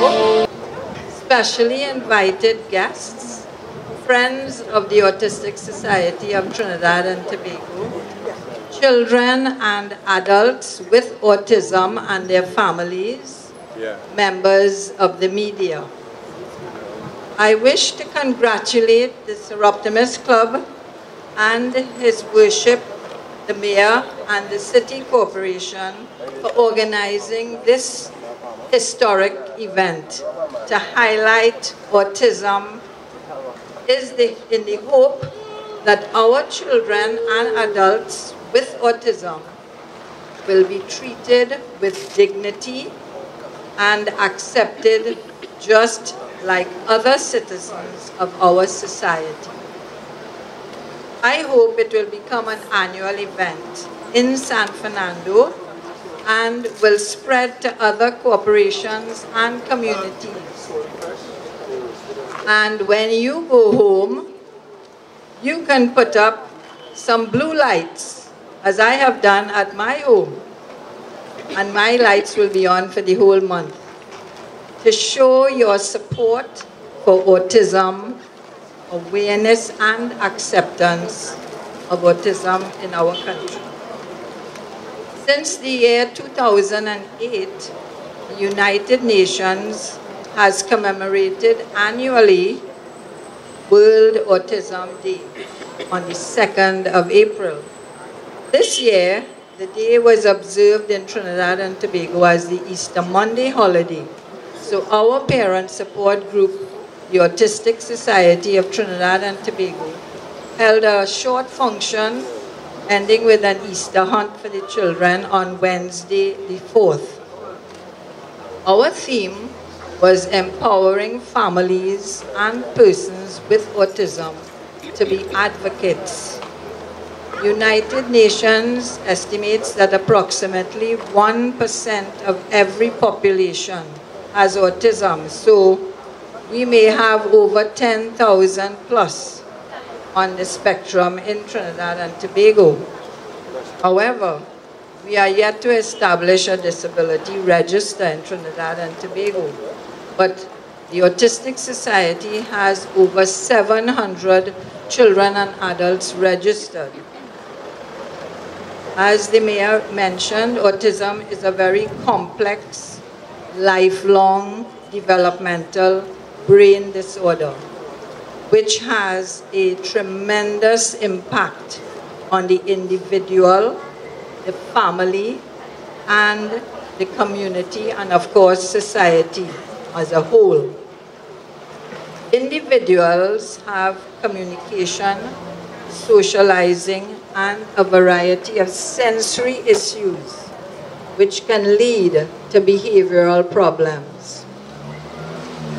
Tobago, specially invited guests, friends of the Autistic Society of Trinidad and Tobago, children and adults with autism and their families, members of the media. I wish to congratulate the Soroptimist Club and His Worship, the Mayor and the City Corporation for organizing this historic event to highlight autism in the hope that our children and adults with autism will be treated with dignity and accepted just like other citizens of our society. I hope it will become an annual event in San Fernando and will spread to other corporations and communities. And when you go home, you can put up some blue lights, as I have done at my home. And my lights will be on for the whole month, to show your support for autism, awareness and acceptance of autism in our country. Since the year 2008, the United Nations has commemorated annually World Autism Day on the 2nd of April. This year, the day was observed in Trinidad and Tobago as the Easter Monday holiday. So our parent support group, the Autistic Society of Trinidad and Tobago, held a short function ending with an Easter hunt for the children on Wednesday the 4th. Our theme was empowering families and persons with autism to be advocates. United Nations estimates that approximately 1% of every population has autism, so we may have over 10,000 plus on the spectrum in Trinidad and Tobago. However, we are yet to establish a disability register in Trinidad and Tobago, but the Autistic Society has over 700 children and adults registered. As the Mayor mentioned, autism is a very complex, lifelong developmental brain disorder, which has a tremendous impact on the individual, the family, and the community, and of course society as a whole. Individuals have communication, socializing, and a variety of sensory issues which can lead to behavioral problems.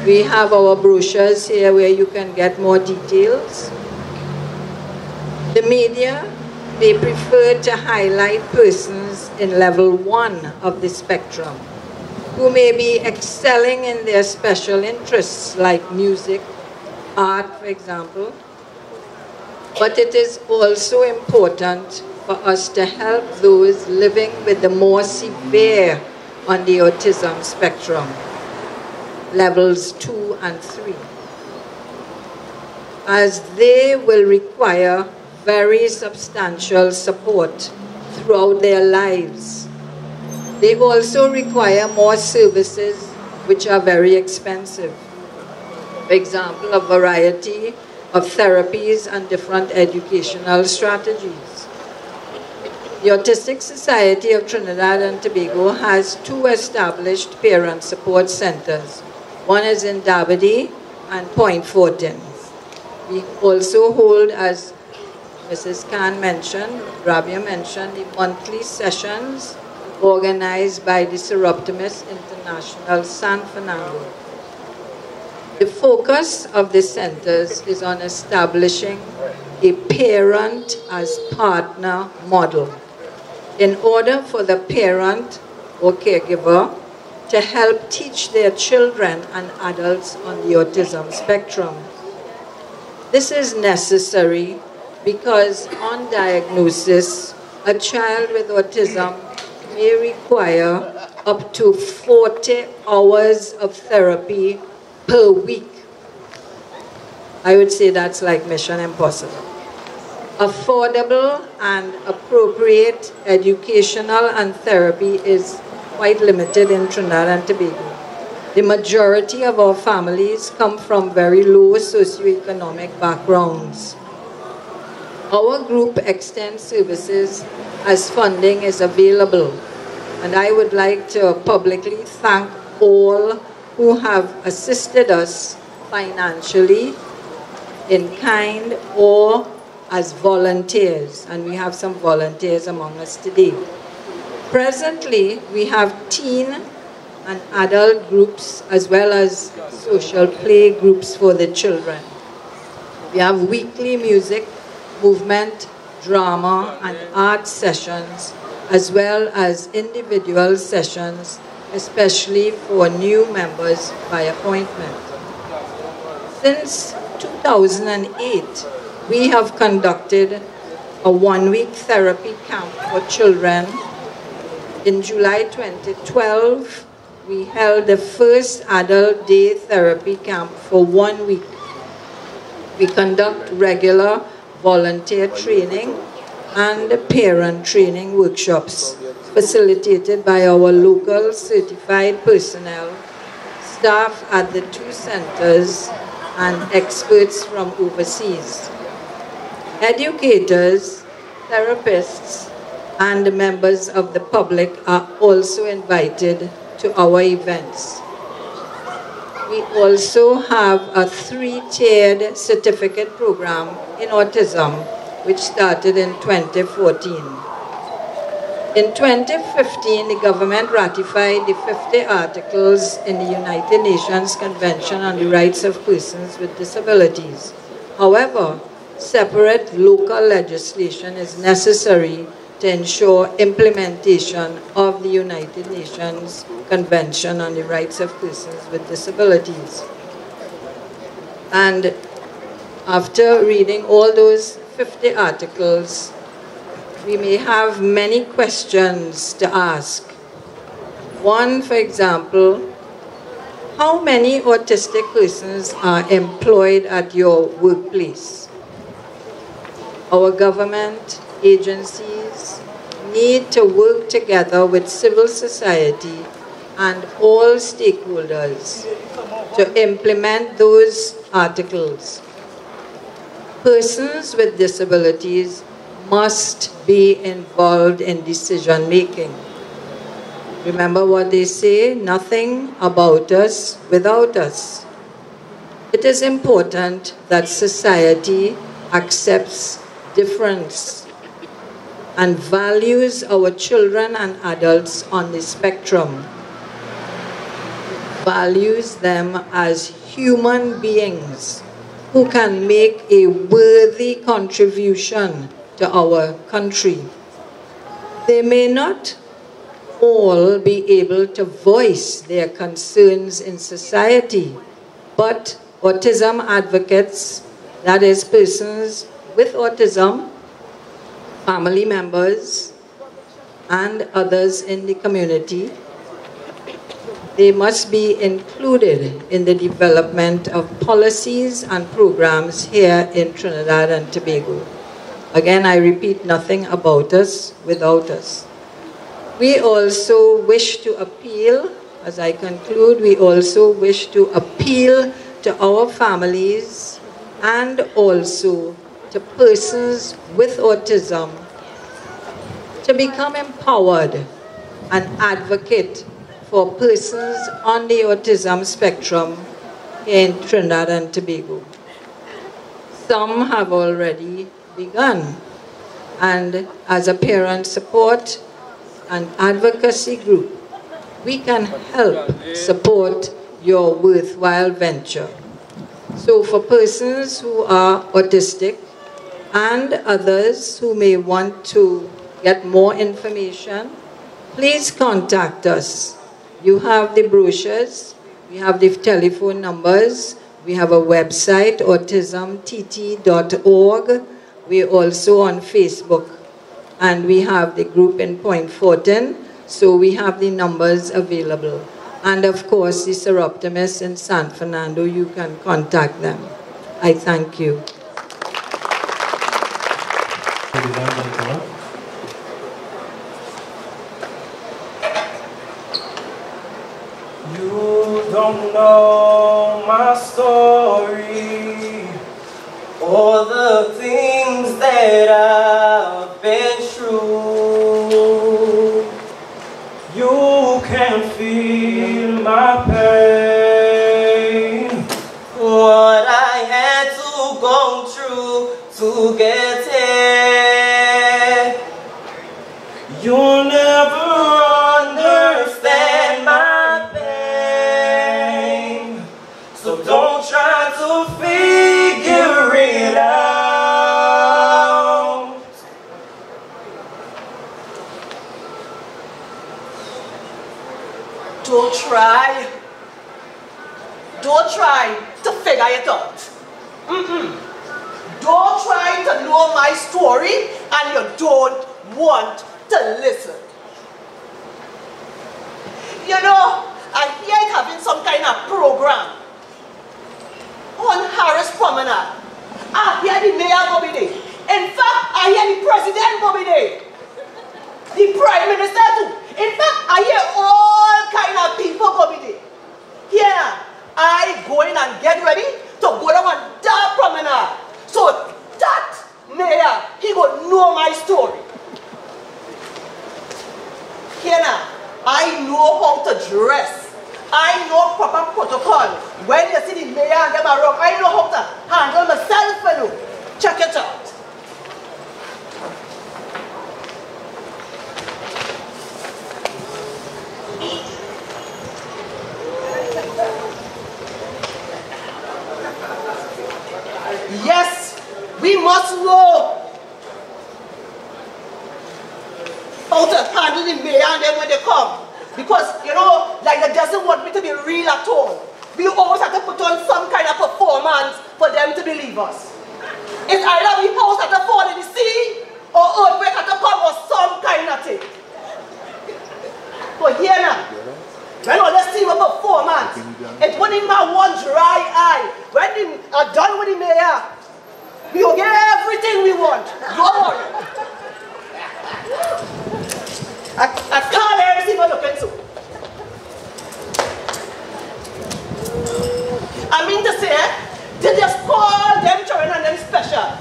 We have our brochures here where you can get more details. The media may prefer to highlight persons in level 1 of the spectrum who may be excelling in their special interests like music, art, for example. But it is also important for us to help those living with the more severe on the autism spectrum, levels 2 and 3, as they will require very substantial support throughout their lives. They also require more services which are very expensive. For example, a variety of therapies and different educational strategies. The Autistic Society of Trinidad and Tobago has 2 established parent support centers. One is in Davide and Point Fortin. We also hold, as Mrs. Khan mentioned, Rabia mentioned, the monthly sessions organized by the Soroptimist International San Fernando. The focus of the centers is on establishing a parent as partner model in order for the parent or caregiver to help teach their children and adults on the autism spectrum. This is necessary because on diagnosis, a child with autism may require up to 40 hours of therapy per week. I would say that's like mission impossible. Affordable and appropriate educational and therapy is quite limited in Trinidad and Tobago. The majority of our families come from very low socioeconomic backgrounds. Our group extends services as funding is available, and I would like to publicly thank all who have assisted us financially, in kind, or as volunteers, and we have some volunteers among us today. Presently, we have teen and adult groups as well as social play groups for the children. We have weekly music, movement, drama, and art sessions, as well as individual sessions, especially for new members by appointment. Since 2008, we have conducted a one-week therapy camp for children. In July 2012, we held the first adult day therapy camp for 1 week. We conduct regular volunteer training and parent training workshops facilitated by our local certified personnel, staff at the 2 centers, and experts from overseas. Educators, therapists, and members of the public are also invited to our events. We also have a 3-tiered certificate program in autism, which started in 2014. In 2015, the government ratified the 50 articles in the United Nations Convention on the Rights of Persons with Disabilities. However, separate local legislation is necessary to ensure implementation of the United Nations Convention on the Rights of Persons with Disabilities. And after reading all those 50 articles, we may have many questions to ask. One, for example, how many autistic persons are employed at your workplace? Our government agencies need to work together with civil society and all stakeholders to implement those articles. Persons with disabilities must be involved in decision making. Remember what they say, nothing about us without us. It is important that society accepts difference and values our children and adults on the spectrum, values them as human beings who can make a worthy contribution to our country. They may not all be able to voice their concerns in society, but autism advocates, that is, persons with autism, family members, and others in the community, they must be included in the development of policies and programs here in Trinidad and Tobago. Again, I repeat, nothing about us without us. We also wish to appeal, as I conclude, we also wish to appeal to our families and also to persons with autism to become empowered and advocate for persons on the autism spectrum in Trinidad and Tobago. Some have already begun, and as a parent support and advocacy group, we can help support your worthwhile venture. So for persons who are autistic and others who may want to get more information, please contact us. You have the brochures, we have the telephone numbers, we have a website, autismtt.org. We're also on Facebook, and we have the group in Point Fortin, So we have the numbers available. And of course, the Soroptimist in San Fernando, you can contact them. I thank you. You don't know my story, all the things that I've been through. You can feel my pain, what I had to go through to get here. You'll never understand my pain, so don't try to figure it out. Don't try to figure it out. Don't try to know my story and you don't want to listen. You know, I hear it having some kind of program on Harris Promenade. I hear the mayor go be there. In fact, I hear the president go be there. The prime minister too. In fact, I hear all kind of people go be there. Here, I go in and get ready to go down on that promenade. So that mayor, he will know my story. Here now, I know how to dress. I know proper protocol. When you see the mayor and them around, I know how to handle myself, you know. Check it out. Yes, we must know how to handle the mayor and them when they come. Because, you know, like they doesn't want me to be real at all. We always have to put on some kind of performance for them to believe us. It's either we house at the fall in the sea, or earthquake at the come, or some kind of thing. But here now, when all they see a performance, it's only my one dry eye. When they are done with the mayor, we will get everything we want. Don't worry. I can't let everything go look into. I mean to say, they just call them children and them special.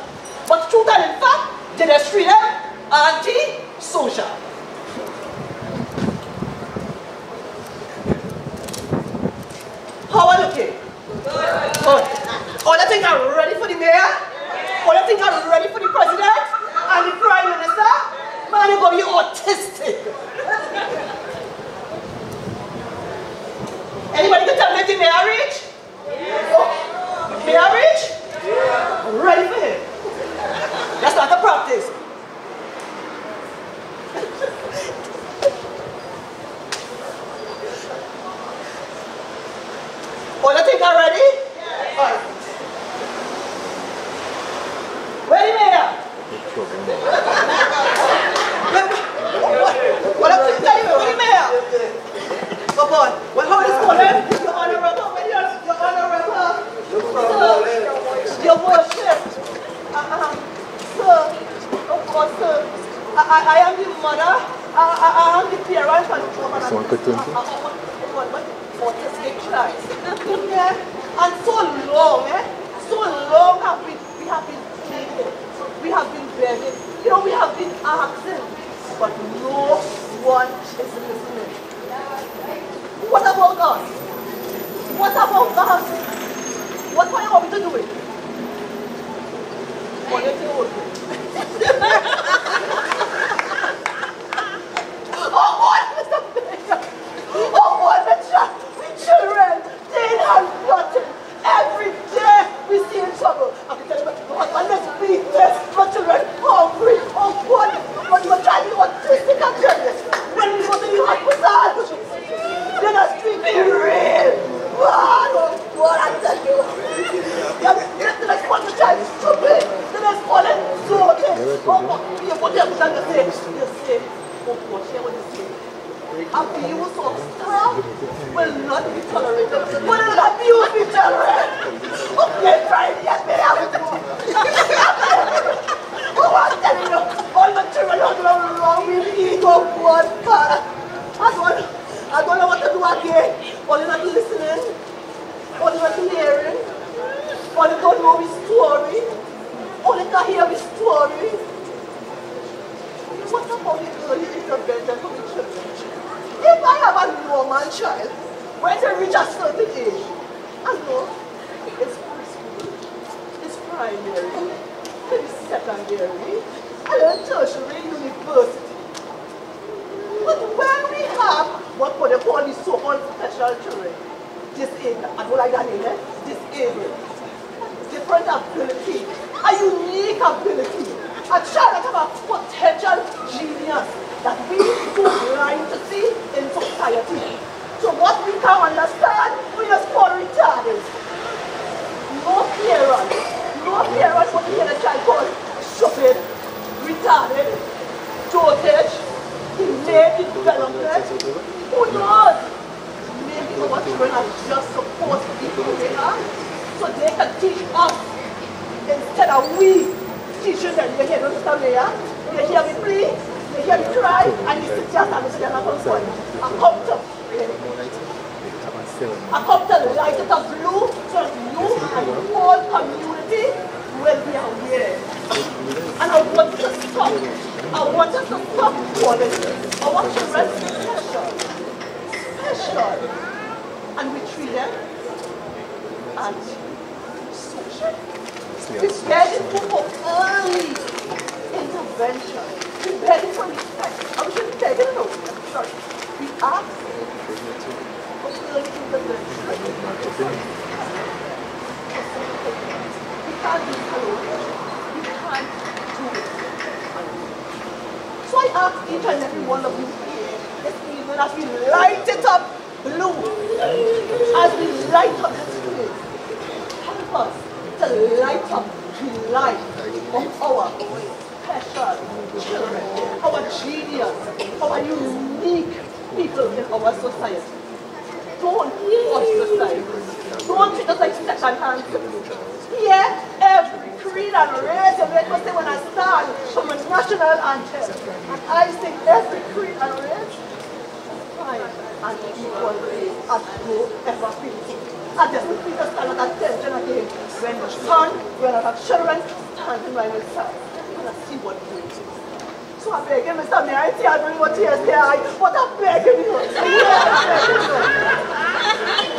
But truth and in fact, they just treat them anti-social. How are you looking? Good. All I think I'm ready for the mayor. All I think I'm ready for the president and the prime minister. Man, you're going to be autistic. Anybody can tell me the mayor reach? Yeah. Oh, mayor reach? Yeah. I'm ready for him. Let's start the practice. All I think I'm ready? Yeah. All right. Where the mayor? What I'm telling you, what the mayor? Come on. Well, how is calling? Your honorable, your honorable, your worship. Sir, of course, sir. I am the mother. I am the parent and autistic child. Yeah. And so long, so long we have been pleading. We have been begging. You know, we have been asking. But no one is listening. What about us? What about us? What do you want me to do it? What do you think? Oh, what, Mr. Mayor? Oh, what, the children, they have nothing. Every day we see in trouble. I can tell you, let's beat this. My children hungry. Oh, what? But you're trying to be autistic and journalist. When we go to the hospital, they're not treating real. What I tell you. The next one, the child is stupid. The next one is so okay. Oh, you put them down, you say, oh, God, share what you say. Abuse of staff will not be tolerated. But an abuse be tolerated. Okay, try to get me out of the Oh, I'm telling you, all the children are wrong with ego, one God. I don't know what to do again. Only not listening. Only not hearing. Only don't know his story. Only to hear his story. What about the early intervention for the children? If I have a normal child, when they reach a certain age, I know it's preschool, it's primary, it's secondary, and then tertiary university. But when we have what they call these so-called special children, disabled, I don't like that name, disabled, different ability, a unique ability, a child that have a potential genius that we too blind to see in society. So what we can understand, we just call retarded. No parent what we get a child called stupid, retarded, dotage, delayed development. Who knows? Maybe our children are just supposed to be who they are, so they can teach us instead of we teaching them. You hear me, you hear me please? You hear me cry, and you sit just and they're not going to I come to light it up blue so that you and the whole community will be aware. And I want to stop. I want us to stop calling our children special. And we treat them as social. We're begging for early intervention. We're begging for respect. I was just begging it over. Sorry. We ask for early intervention. We can't do it alone. We can't do it alone. So I ask each and every one of you here this evening as we light it up blue, as we light up this place, help us to light up the life of our special children, our genius, our unique people in our society. Don't ostracize. Don't treat us like second-hand citizens. Here, every creed and race, you make us say when I stand from a national anthem, and I sing every creed and race, fine and equal as no ever feel. I just would please stand at attention again when the son, when our children standing by my side, and I see what we do. So I beg you, Mr. Mayor, I see I don't know what tears there are, but I beg you,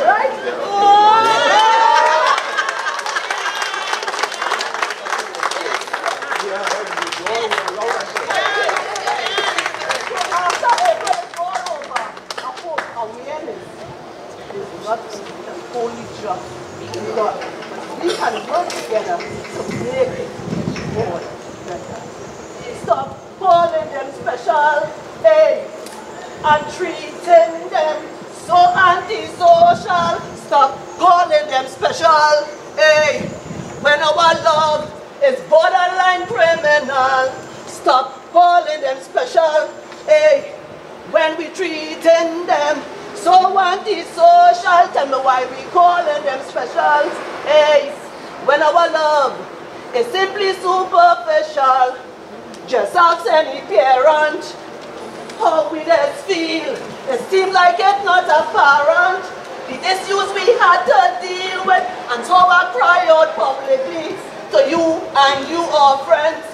right? Not only just love. We can work together to make it more better. Stop calling them special, hey, and treating them so antisocial. Stop calling them special, hey, when our love is borderline criminal. Stop calling them special, hey, when we treating them so antisocial. Tell me why we calling them special, hey, when our love is simply superficial. Just ask any parent how we just feel. It seems like it's not apparent. The issues we had to deal with, and so I cry out publicly to you and you our friends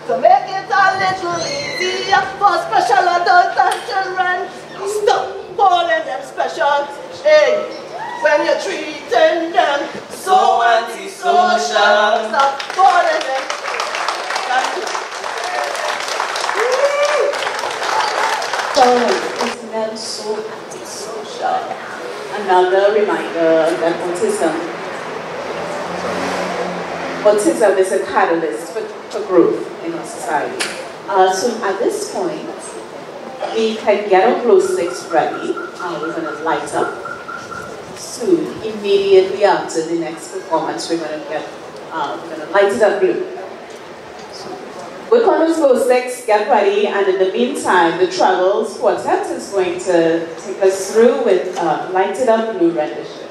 to make it a little easier for special adults and children. Stop calling them special, hey, when you're treating them so antisocial. Stop calling them special. It's never so antisocial. Another reminder that autism is a catalyst for growth in our society. So at this point, we can get our glow sticks ready. We're going to light up soon. Immediately after the next performance, we're going to light it up blue. So, Work on those glow sticks, get ready, and in the meantime, the Travels Quartet is going to take us through with Lighted Up Blue rendition.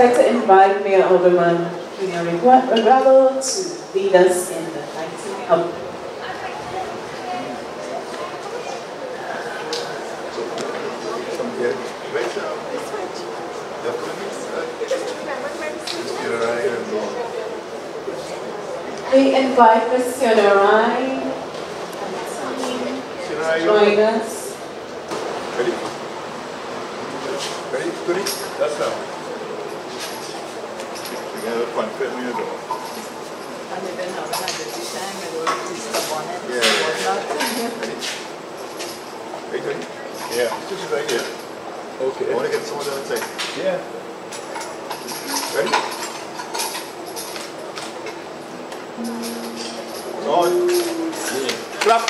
I'd like to invite Mayor Alderman Junior Rebel to lead us in the lighting up. We invite Ms. Sionarai to join us. Ready? Ready? Ready? That's now. Yeah, this is right here. Okay. I want to get someone on the side. Yeah. Ready? On. Yeah. Clap.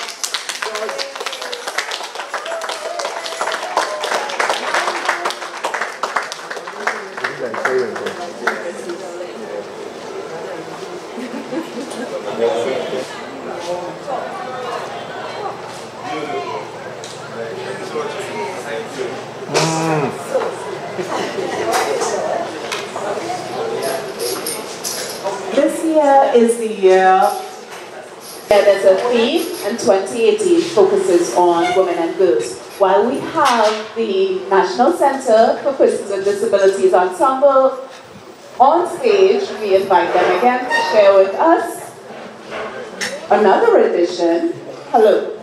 This year is the year there's a theme, and 2018 focuses on women and girls. While we have the National Center for Persons with Disabilities Ensemble on stage, we invite them again to share with us another edition. Hello.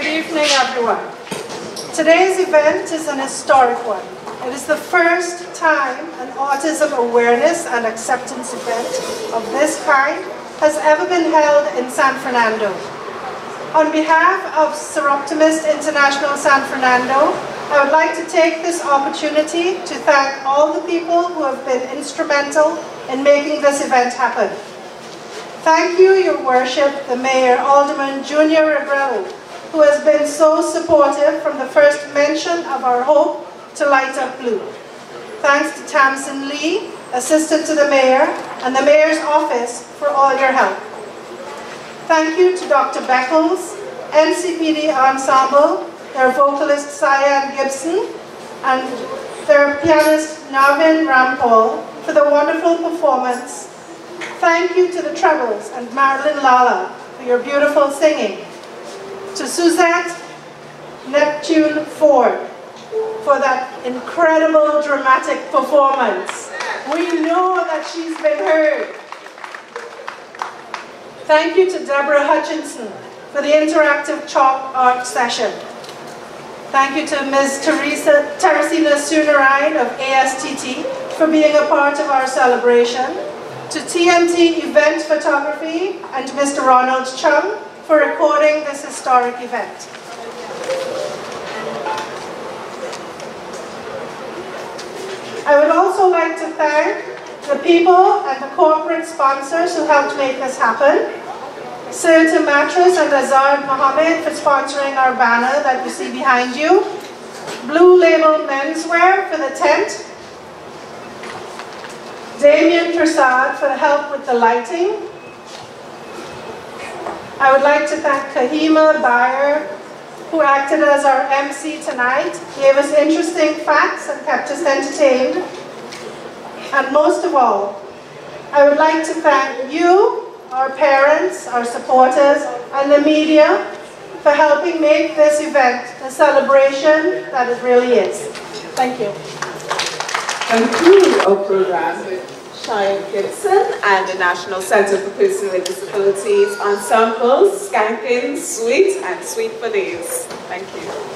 Good evening, everyone. Today's event is an historic one. It is the first time an autism awareness and acceptance event of this kind has ever been held in San Fernando. On behalf of Soroptimist International San Fernando, I would like to take this opportunity to thank all the people who have been instrumental in making this event happen. Thank you, Your Worship, the Mayor, Alderman Junior Rebrello, who has been so supportive from the first mention of our hope to light up blue. Thanks to Tamsin Lee, Assistant to the Mayor, and the Mayor's Office for all your help. Thank you to Dr. Beckles, NCPD Ensemble, their vocalist Cyan Gibson, and their pianist Navin Rampal for the wonderful performance. Thank you to the trebles and Marilyn Lala for your beautiful singing. To Suzette Neptune Ford for that incredible dramatic performance. We know that she's been heard. Thank you to Deborah Hutchinson for the interactive chalk art session. Thank you to Ms. Teresina Sunarine of ASTT for being a part of our celebration. To TNT Event Photography and Mr. Ronald Chung for recording this historic event. I would also like to thank the people and the corporate sponsors who helped make this happen. Sirta Mattress and Azad Mohammed for sponsoring our banner that you see behind you. Blue Label Menswear for the tent. Damien Prasad for the help with the lighting. I would like to thank Kahima Bayer, who acted as our MC tonight, gave us interesting facts and kept us entertained. And most of all, I would like to thank you, our parents, our supporters, and the media for helping make this event the celebration that it really is. Thank you. Conclude our program with Cheyenne Gibson and the National Center for Persons with Disabilities Ensemble, Skanking, Sweet, and Sweet for Days. Thank you.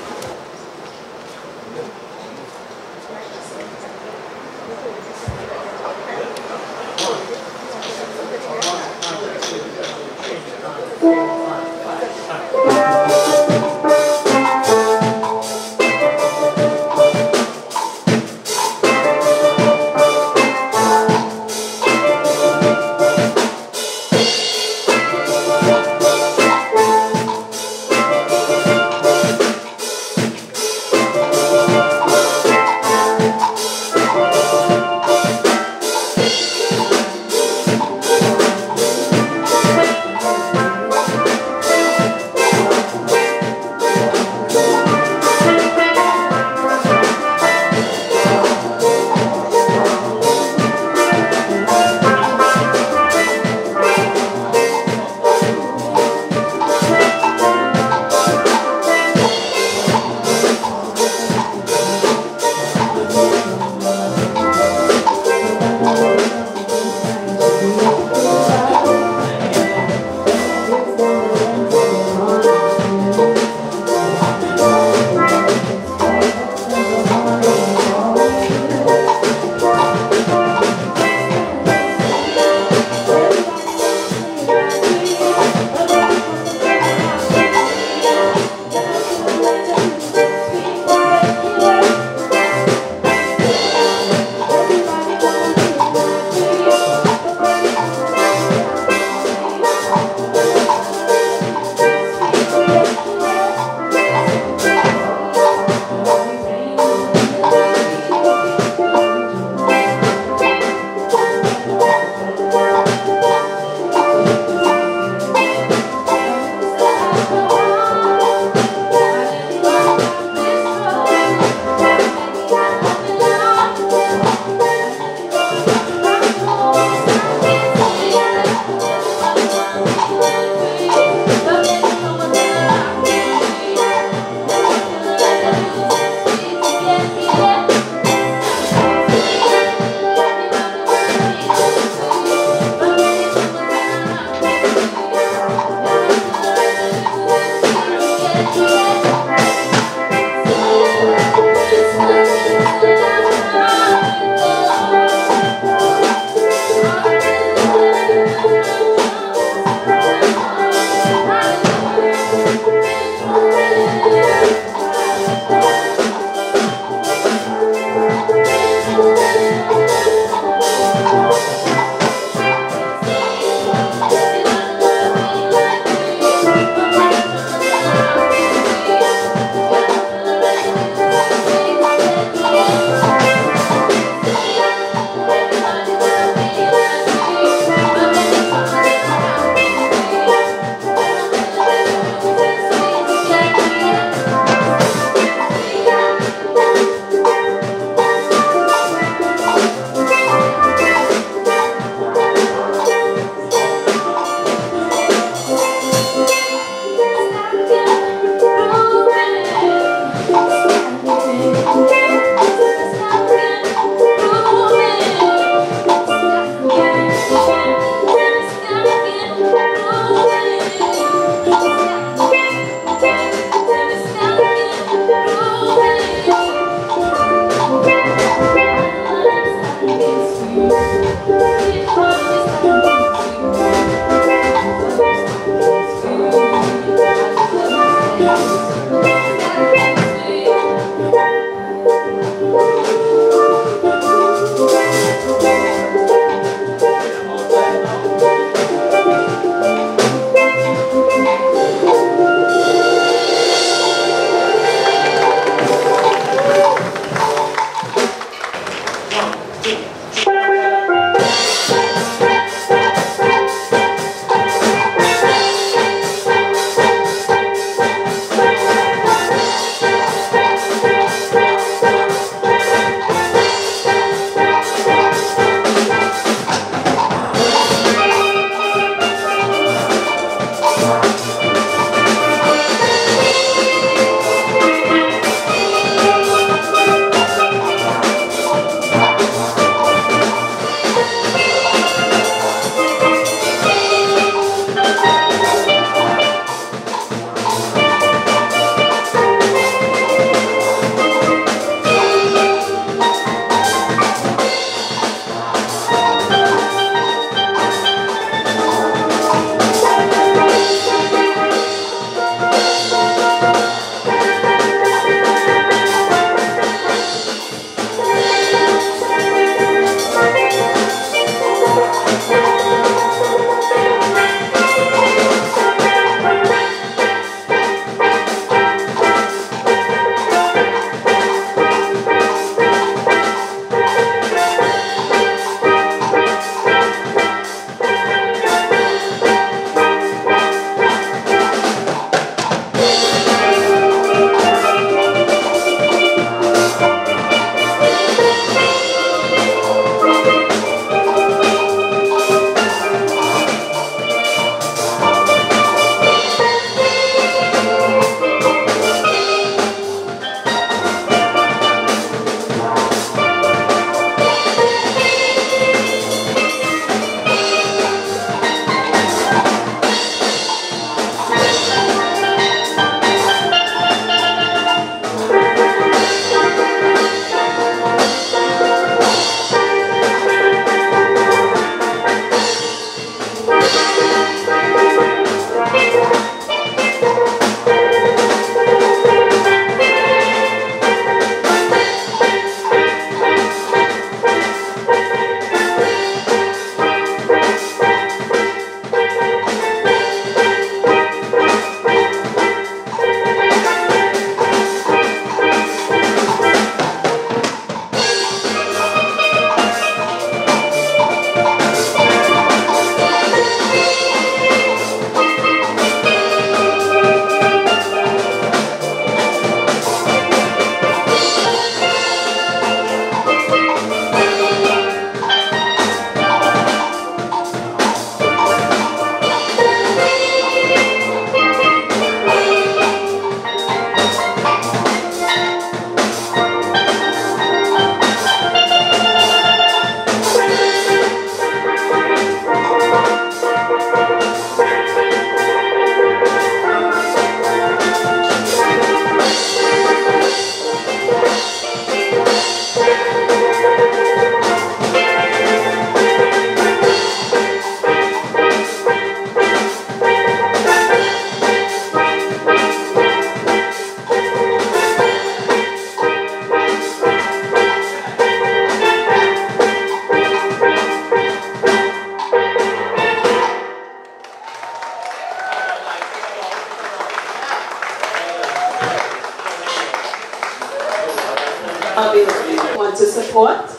want to support.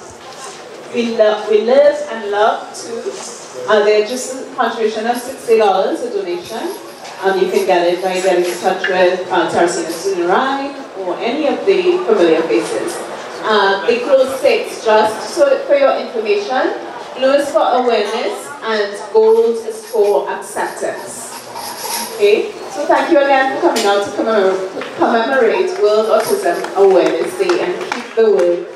We live and love too. They're just a contribution of $60, a donation. You can get it by getting in touch with Teresina Student Ride or any of the familiar faces. They close 6, just so for your information. Blue is for awareness and gold is for acceptance. Okay, so thank you again for coming out to commemorate World Autism Awareness Day and keep the word